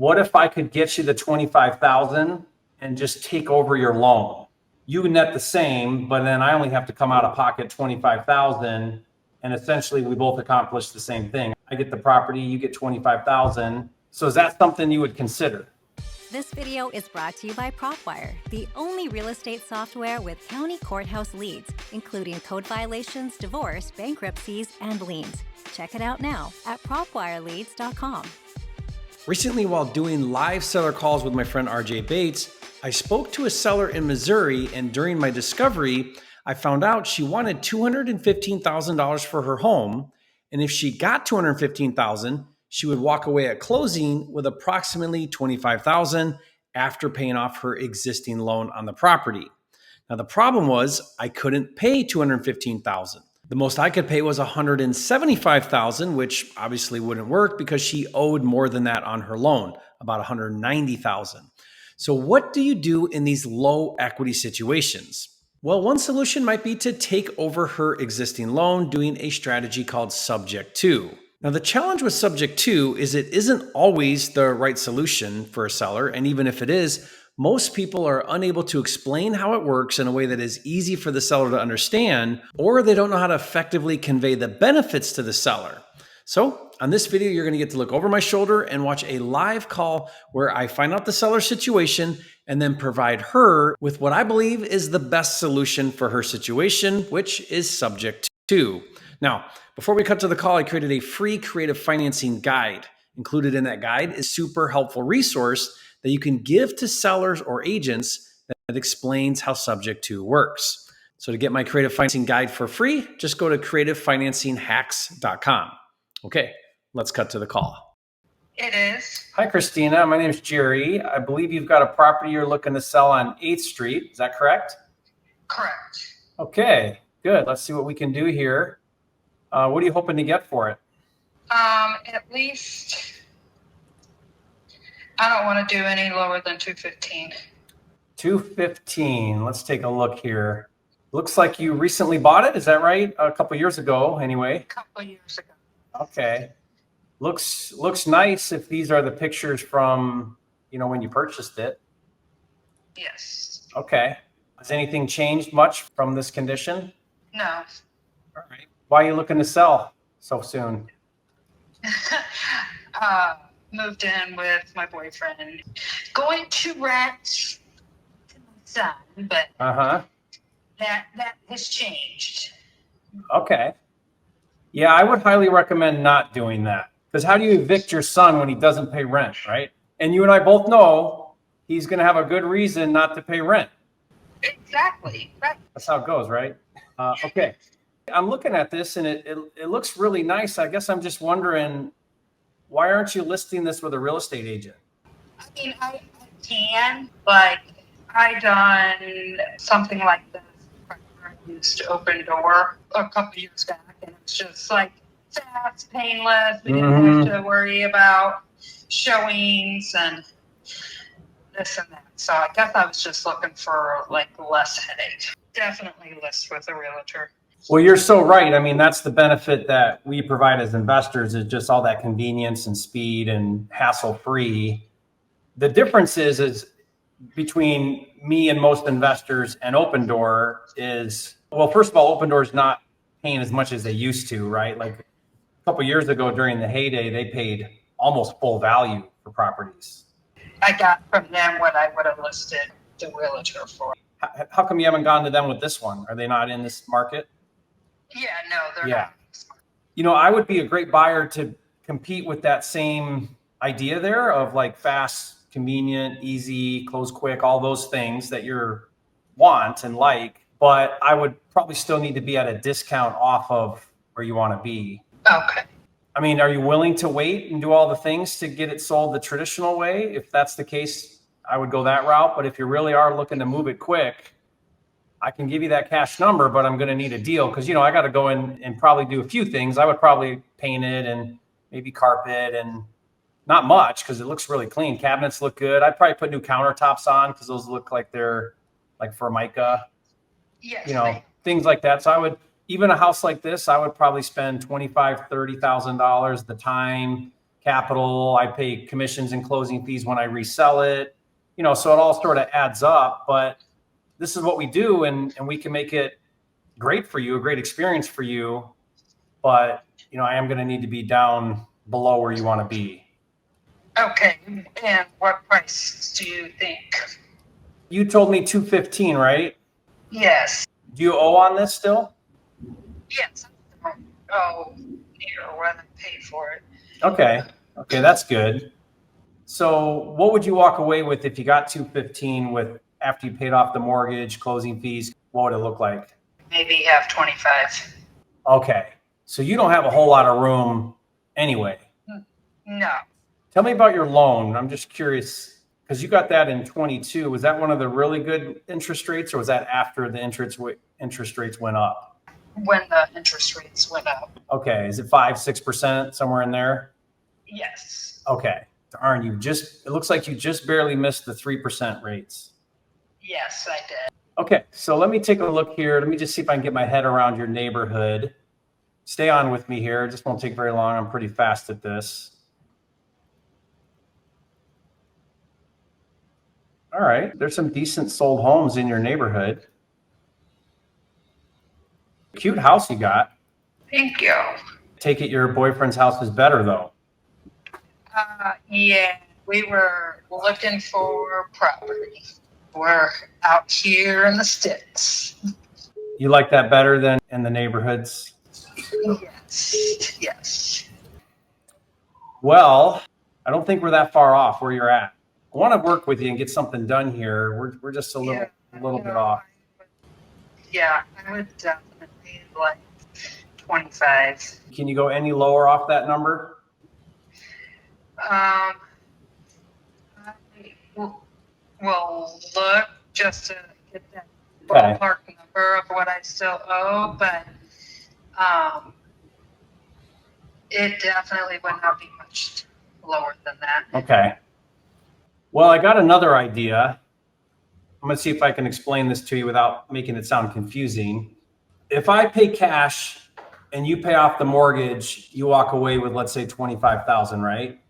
what if I could get you the 25,000 and just take over your loan? You net the same, but then I only have to come out of pocket 25,000, and essentially we both accomplish the same thing. I get the property, you get 25,000. So is that something you would consider? This video is brought to you by PropWire, the only real estate software with county courthouse leads, including code violations, divorce, bankruptcies, and liens. Check it out now at propwireleads.com. Recently, while doing live seller calls with my friend RJ Bates, I spoke to a seller in Missouri, and during my discovery, I found out she wanted $215,000 for her home, and if she got $215,000, she would walk away at closing with approximately $25,000 after paying off her existing loan on the property. Now, the problem was I couldn't pay $215,000. The most I could pay was $175,000, which obviously wouldn't work because she owed more than that on her loan, about $190,000. So what do you do in these low equity situations? Well, one solution might be to take over her existing loan, doing a strategy called subject to. Now, the challenge with subject to is it isn't always the right solution for a seller. And even if it is, most people are unable to explain how it works in a way that is easy for the seller to understand, or they don't know how to effectively convey the benefits to the seller. So on this video, you're going to get to look over my shoulder and watch a live call where I find out the seller's situation and then provide her with what I believe is the best solution for her situation, which is subject to. Now, before we cut to the call, I created a free creative financing guide. Included in that guide is a super helpful resource that you can give to sellers or agents that explains how subject to works. So to get my creative financing guide for free, just go to creativefinancinghacks.com. Okay, let's cut to the call. It is. Hi, Christina. My name is Jerry. I believe you've got a property you're looking to sell on 8th Street. Is that correct? Correct. Okay, good. Let's see what we can do here. What are you hoping to get for it? At least I don't want to do any lower than 215. 215. Let's take a look here. Looks like you recently bought it. Is that right? A couple years ago, anyway. A couple years ago. Okay. Looks nice if these are the pictures from, when you purchased it. Yes. Okay. Has anything changed much from this condition? No. All right. Why are you looking to sell so soon? Moved in with my boyfriend. Going to rent to my son, but that has changed. Okay. Yeah, I would highly recommend not doing that. Because how do you evict your son when he doesn't pay rent, right? And you and I both know he's going to have a good reason not to pay rent. Exactly. Right. That's how it goes, right? Okay. I'm looking at this and it looks really nice. I guess I'm just wondering, why aren't you listing this with a real estate agent? I mean, I can, but I done something like this. I used Open Door a couple years back, and it's just like fast, painless. We didn't have to worry about showings and this and that. So I guess I was just looking for like less headache. Definitely list with a realtor. Well, you're so right. I mean, that's the benefit that we provide as investors is just all that convenience and speed and hassle-free. The difference is between me and most investors and Open Door is, well, first of all, Open Door is not paying as much as they used to, right? Like a couple of years ago during the heyday, they paid almost full value for properties. I got from them what I would have listed the realtor for. How come you haven't gone to them with this one? Are they not in this market? Yeah, no, they're not. I would be a great buyer to compete with that same idea there of like fast, convenient, easy, close quick, all those things that you want and like, but I would probably still need to be at a discount off of where you want to be. Okay. I mean, are you willing to wait and do all the things to get it sold the traditional way? If that's the case, I would go that route. But if you really are looking to move it quick, I can give you that cash number, but I'm going to need a deal because, I got to go in and probably do a few things. I would probably paint it and maybe carpet and not much because it looks really clean. Cabinets look good. I'd probably put new countertops on because those look like they're like Formica, Yes, things like that. So even a house like this, I would probably spend $25,000, $30,000, the time, capital. I pay commissions and closing fees when I resell it, you know, so it all sort of adds up. But this is what we do, and we can make it great for you, a great experience for you. But, you know, I am going to need to be down below where you want to be. Okay, and what price do you think? You told me 215, right? Yes. Do you owe on this still? Yes. Oh, near what I paid for it. Okay, that's good. So what would you walk away with if you got 215 with after you paid off the mortgage, closing fees? What would it look like? Maybe have 25. Okay, so you don't have a whole lot of room anyway. No. Tell me about your loan. I'm just curious because you got that in 22. Was that one of the really good interest rates, or was that after the interest rates went up? When the interest rates went up. Okay, is it 5-6% somewhere in there? Yes. Okay, darn, it looks like you just barely missed the 3% rates. Yes, I did. Okay, so let me take a look here. Let me just see if I can get my head around your neighborhood. Stay on with me here. It just won't take very long. I'm pretty fast at this. All right, there's some decent sold homes in your neighborhood. Cute house you got. Thank you. Take it your boyfriend's house is better though. Yeah, we were looking for property. We're out here in the sticks. You like that better than in the neighborhoods? Yes, yes. Well, I don't think we're that far off where you're at. I want to work with you and get something done here. We're just a little bit off. Yeah, I would definitely like 25. Can you go any lower off that number? I will look just to get that ballpark number of what I still owe, but it definitely would not be much lower than that. Okay. Well, I got another idea. I'm going to see if I can explain this to you without making it sound confusing. If I pay cash and you pay off the mortgage, you walk away with, let's say, $25,000, right?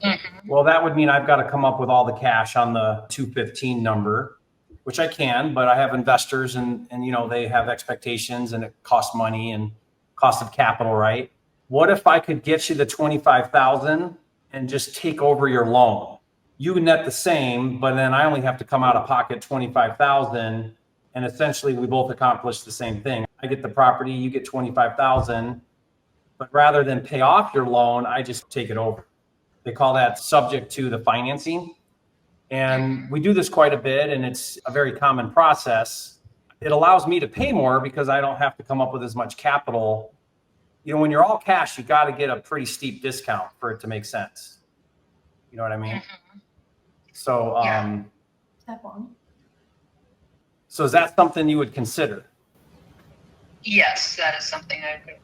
Mm-hmm. Well, that would mean I've got to come up with all the cash on the 215 number, which I can, but I have investors and you know, they have expectations and it costs money and cost of capital, right? What if I could get you the 25,000 and just take over your loan? You net the same, but then I only have to come out of pocket 25,000, and essentially we both accomplish the same thing. I get the property, you get 25,000, but rather than pay off your loan, I just take it over. They call that subject to the financing. And we do this quite a bit, and it's a very common process. It allows me to pay more because I don't have to come up with as much capital. You know, when you're all cash, you got to get a pretty steep discount for it to make sense. You know what I mean? Mm-hmm. So, Yeah. so is that something you would consider? Yes, that is something I do.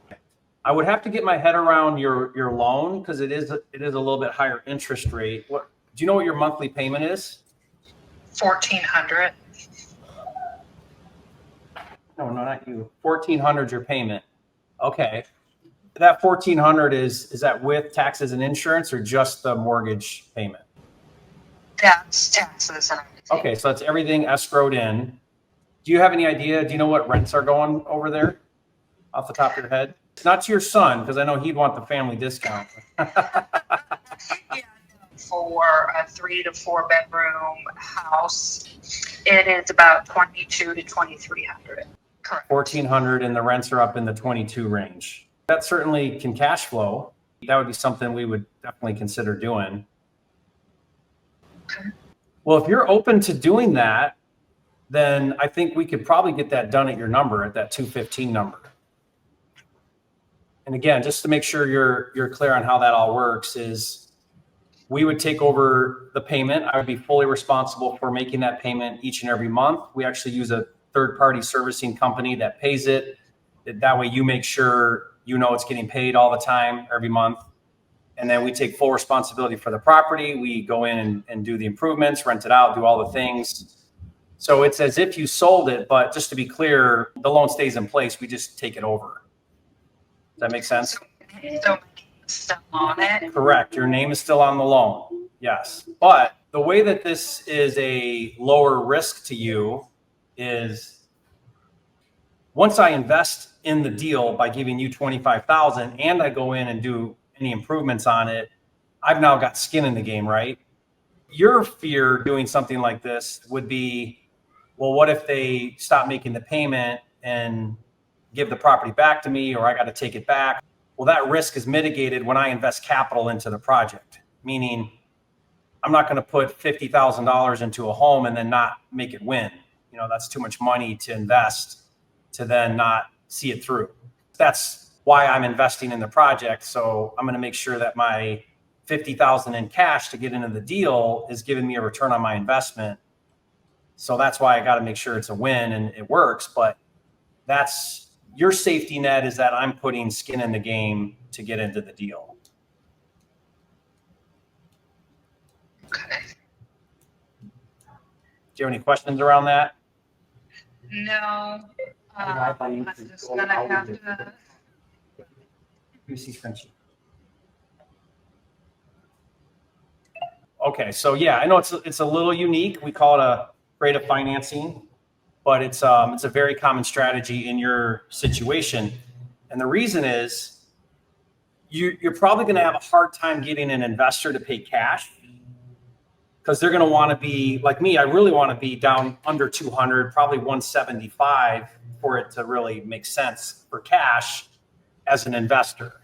I would have to get my head around your loan because it is a little bit higher interest rate. What do you know what your monthly payment is? 1,400. No, not you. 1,400 your payment. Okay. That 1,400 is that with taxes and insurance or just the mortgage payment? That's taxes and everything. Okay, so that's everything escrowed in. Do you have any idea? Do you know what rents are going over there off the top of your head? Not to your son, because I know he'd want the family discount. Yeah, for a 3 to 4 bedroom house, it is about 2,200 to 2,300. Correct. 1,400, and the rents are up in the 22 range. That certainly can cash flow. That would be something we would definitely consider doing. Okay. Well, if you're open to doing that, then I think we could probably get that done at your number, at that 215 number. And again, just to make sure you're clear on how that all works, is we would take over the payment. I would be fully responsible for making that payment each and every month. We actually use a third-party servicing company that pays it. That way you make sure you know it's getting paid all the time, every month. And then we take full responsibility for the property. We go in and do the improvements, rent it out, do all the things. So it's as if you sold it, but just to be clear, the loan stays in place. We just take it over. Does that make sense? So still on it. Correct. Your name is still on the loan. Yes. But the way that this is a lower risk to you is once I invest in the deal by giving you 25,000 and I go in and do any improvements on it, I've now got skin in the game, right? Your fear doing something like this would be, well, what if they stop making the payment and give the property back to me, or I got to take it back? Well, that risk is mitigated when I invest capital into the project, meaning I'm not going to put $50,000 into a home and then not make it win. You know, that's too much money to invest to then not see it through. That's why I'm investing in the project. So I'm going to make sure that my 50,000 in cash to get into the deal is giving me a return on my investment. So that's why I got to make sure it's a win and it works. But that's your safety net, is that I'm putting skin in the game to get into the deal. Okay. Do you have any questions around that? No. I'm just gonna have to. Frenchie. Okay, so yeah, I know it's a little unique. We call it a rate of financing, but it's a very common strategy in your situation. And the reason is you're probably going to have a hard time getting an investor to pay cash, because they're going to want to be like me. I really want to be down under 200, probably 175 for it to really make sense for cash as an investor.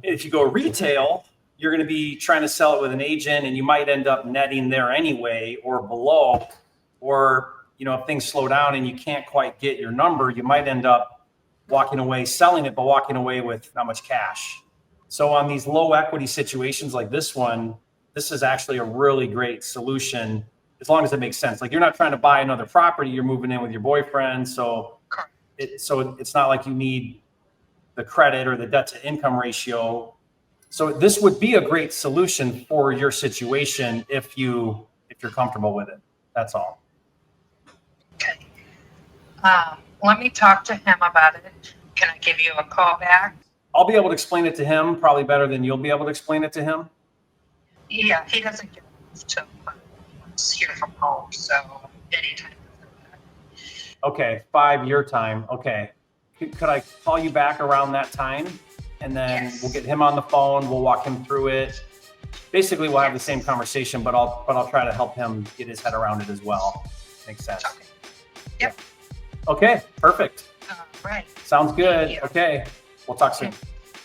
If you go retail, you're going to be trying to sell it with an agent, and you might end up netting there anyway or below. Or, you know, if things slow down and you can't quite get your number, you might end up walking away, selling it, but walking away with not much cash. So on these low equity situations like this one, this is actually a really great solution as long as it makes sense. Like, you're not trying to buy another property, you're moving in with your boyfriend. So it's not like you need the credit or the debt to income ratio. So this would be a great solution for your situation if you're comfortable with it. That's all. Okay. Let me talk to him about it. Can I give you a call back? I'll be able to explain it to him probably better than you'll be able to explain it to him. Yeah, he doesn't get to once here from home, so anytime. Okay, 5 your time. Okay. Could I call you back around that time? And then Yes. We'll get him on the phone. We'll walk him through it. Basically, we'll have the same conversation, but I'll try to help him get his head around it as well. Makes sense. Okay. Yep. Okay, perfect. Right. Sounds good. Thank you. Okay, we'll talk soon.